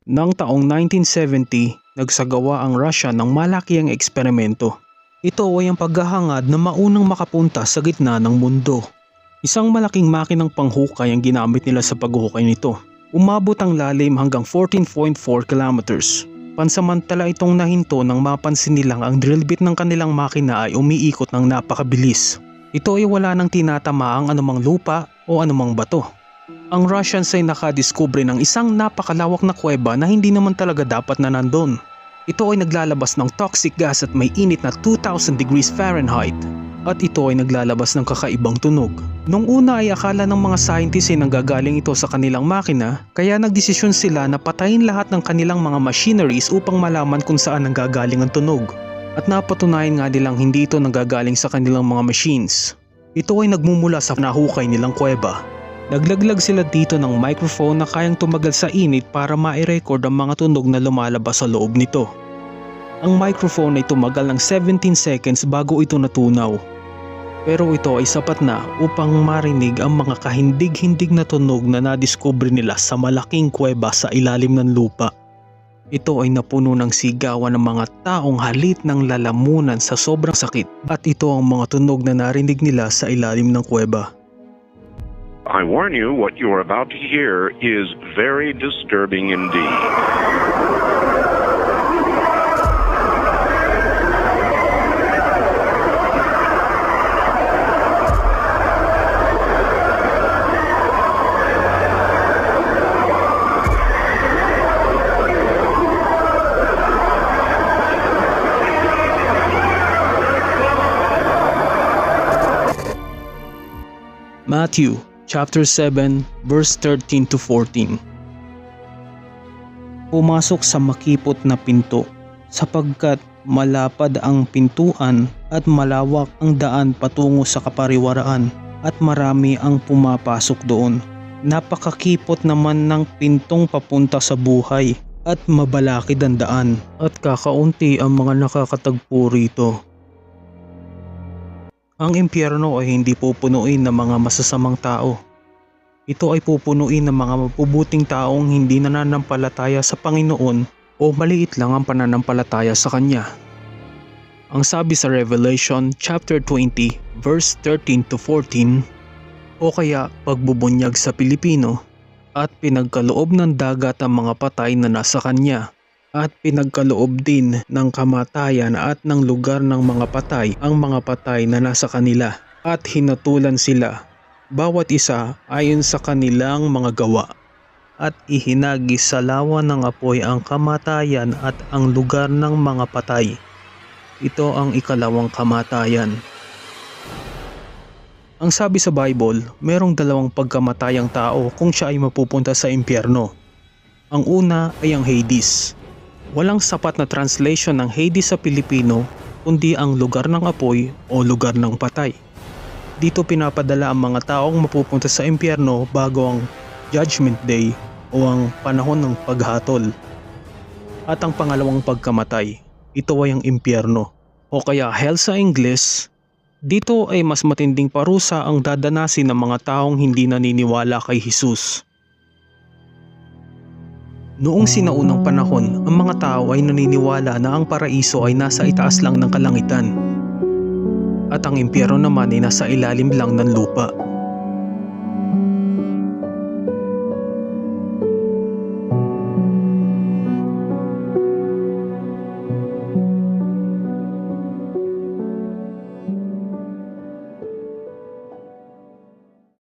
Noong taong 1970, nagsagawa ang Russia ng malakiang eksperimento. Ito ay ang paghahangad na maunang makapunta sa gitna ng mundo. Isang malaking makinang panghukay ang ginamit nila sa paghukay nito. Umabot ang lalim hanggang 14.4 kilometers. Pansamantala itong nahinto nang mapansin nilang ang drill bit ng kanilang makina ay umiikot ng napakabilis. Ito ay wala nang tinatama ang anumang lupa o anumang bato. Ang Russians ay nakadiskubre ng isang napakalawak na kuweba na hindi naman talaga dapat na nandun. Ito ay naglalabas ng toxic gas at may init na 2000 degrees Fahrenheit. At ito ay naglalabas ng kakaibang tunog. Nung una ay akala ng mga scientists ay nanggagaling ito sa kanilang makina, kaya nagdesisyon sila na patayin lahat ng kanilang mga machineries upang malaman kung saan nanggagaling ang tunog. At napatunayan nga nilang hindi ito nanggagaling sa kanilang mga machines. Ito ay nagmumula sa nahukay nilang kuweba. Naglaglag sila dito ng microphone na kayang tumagal sa init para ma-record ang mga tunog na lumalabas sa loob nito. Ang microphone ay tumagal ng 17 seconds bago ito natunaw. Pero ito ay sapat na upang marinig ang mga kahindig-hindig na tunog na nadiskubre nila sa malaking kuweba sa ilalim ng lupa. Ito ay napuno ng sigawan ng mga taong halit ng lalamunan sa sobrang sakit at ito ang mga tunog na narinig nila sa ilalim ng kuweba. I warn you, what you are about to hear is very disturbing indeed. Matthew chapter 7 verse 13 to 14. Pumasok sa makipot na pinto, sapagkat malapad ang pintuan at malawak ang daan patungo sa kapariwaraan at marami ang pumapasok doon. Napakakipot naman ng pintong papunta sa buhay at mabalakid ang daan at kakaunti ang mga nakakatagpo rito. Ang impyerno ay hindi pupunuin ng mga masasamang tao. Ito ay pupunuin ng mga mabubuting taong hindi nananampalataya sa Panginoon o maliit lang ang pananampalataya sa Kanya. Ang sabi sa Revelation chapter 20 verse 13 to 14, o kaya pagbubunyag sa Pilipino, at pinagkaloob ng dagat ang mga patay na nasa Kanya. At pinagkaloob din ng kamatayan at ng lugar ng mga patay ang mga patay na nasa kanila at hinatulan sila, bawat isa ayon sa kanilang mga gawa. At ihinagis sa lawa ng apoy ang kamatayan at ang lugar ng mga patay. Ito ang ikalawang kamatayan. Ang sabi sa Bible, merong dalawang pagkamatayang tao kung siya ay mapupunta sa impyerno. Ang una ay ang Hades. Walang sapat na translation ng Hades sa Pilipino kundi ang lugar ng apoy o lugar ng patay. Dito pinapadala ang mga taong mapupunta sa impyerno bago ang Judgment Day o ang panahon ng paghatol. At ang pangalawang pagkamatay, ito ay ang impyerno o kaya hell sa English. Dito ay mas matinding parusa ang dadanasin ng mga taong hindi naniniwala kay Jesus. Noong sinaunang panahon, ang mga tao ay naniniwala na ang paraiso ay nasa itaas lang ng kalangitan at ang impyerno naman ay nasa ilalim lang ng lupa.